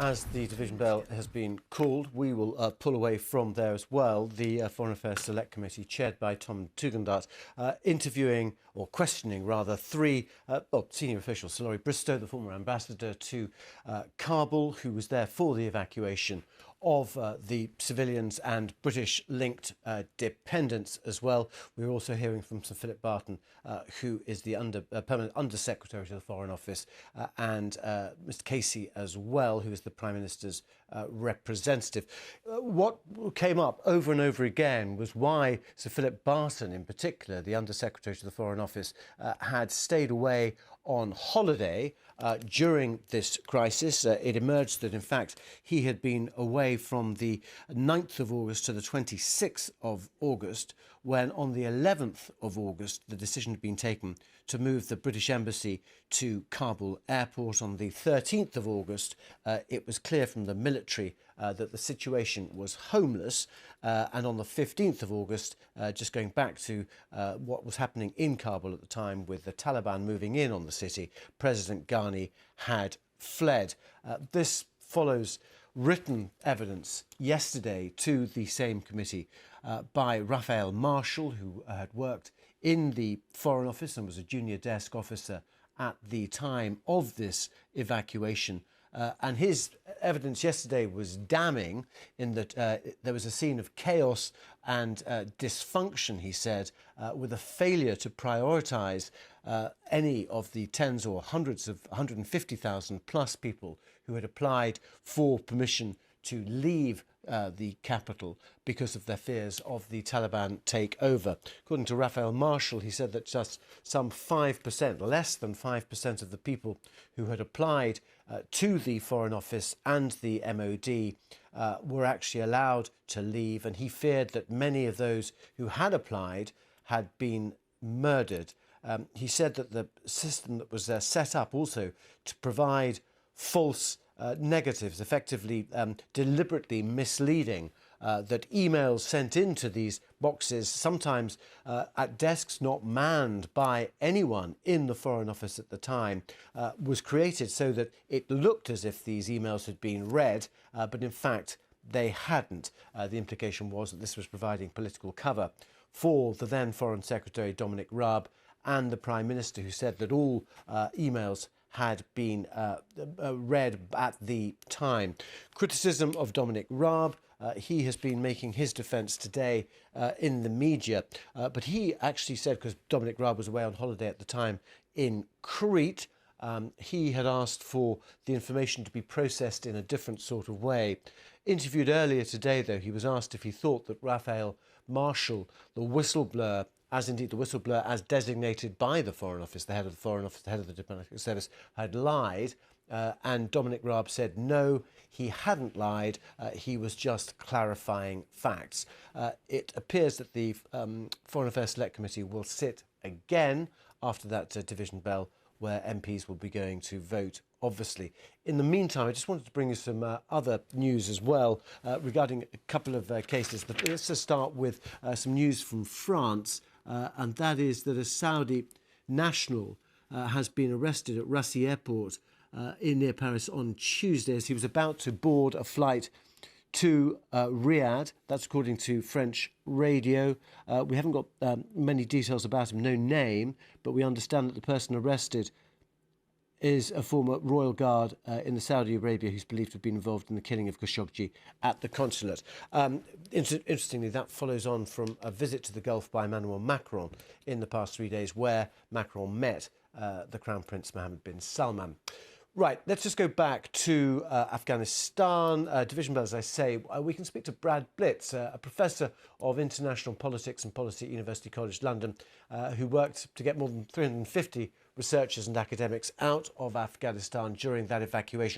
As the division bell has been called, we will pull away from there as well. The Foreign Affairs Select Committee, chaired by Tom Tugendhat, interviewing, or questioning rather, three senior officials. Sir Laurie Bristow, the former ambassador to Kabul, who was there for the evacuation of the civilians and British-linked dependents as well. We're also hearing from Sir Philip Barton, who is the permanent Under-Secretary to the Foreign Office, and Mr Casey as well, who is the Prime Minister's representative. What came up over and over again was why Sir Philip Barton, in particular, the Under-Secretary to the Foreign Office, had stayed away on holiday during this crisis. It emerged that, in fact, he had been away from the 9th of August to the 26th of August, when on the 11th of August the decision had been taken to move the British Embassy to Kabul airport. On the 13th of August, it was clear from the military that the situation was homeless. And on the 15th of August, just going back to what was happening in Kabul at the time with the Taliban moving in on the city, President Ghani had fled. This follows written evidence yesterday to the same committee by Raphael Marshall, who had worked in the Foreign Office and was a junior desk officer at the time of this evacuation. And his evidence yesterday was damning in that there was a scene of chaos and dysfunction, he said, with a failure to prioritise any of the tens or hundreds of 150,000 plus people who had applied for permission to leave the capital because of their fears of the Taliban takeover. According to Raphael Marshall, he said that just some 5%, less than 5% of the people who had applied to the Foreign Office and the MOD were actually allowed to leave, and he feared that many of those who had applied had been murdered. He said that the system that was set up also to provide false negatives, effectively deliberately misleading, that emails sent into these boxes, sometimes at desks not manned by anyone in the Foreign Office at the time, was created so that it looked as if these emails had been read, but in fact they hadn't. The implication was that this was providing political cover for the then Foreign Secretary Dominic Raab and the Prime Minister, who said that all emails had been read at the time. Criticism of Dominic Raab. He has been making his defence today in the media, but he actually said, because Dominic Raab was away on holiday at the time in Crete, he had asked for the information to be processed in a different sort of way. Interviewed earlier today, though, he was asked if he thought that Raphael Marshall, the whistleblower, as indeed the whistleblower as designated by the Foreign Office, the head of the Foreign Office, the head of the diplomatic service, had lied. And Dominic Raab said no, he hadn't lied, he was just clarifying facts. It appears that the Foreign Affairs Select Committee will sit again after that division bell, where MPs will be going to vote, obviously. In the meantime, I just wanted to bring you some other news as well regarding a couple of cases. But let's just start with some news from France, and that is that a Saudi national has been arrested at Roissy Airport near Paris on Tuesday as he was about to board a flight to Riyadh. That's according to French radio. We haven't got many details about him, no name, but we understand that the person arrested is a former royal guard in Saudi Arabia who's believed to have been involved in the killing of Khashoggi at the consulate. Interestingly, that follows on from a visit to the Gulf by Emmanuel Macron in the past 3 days, where Macron met the Crown Prince Mohammed bin Salman. Right, let's just go back to Afghanistan. Division bell, as I say, we can speak to Brad Blitz, a professor of international politics and policy at University College London, who worked to get more than 350 researchers and academics out of Afghanistan during that evacuation.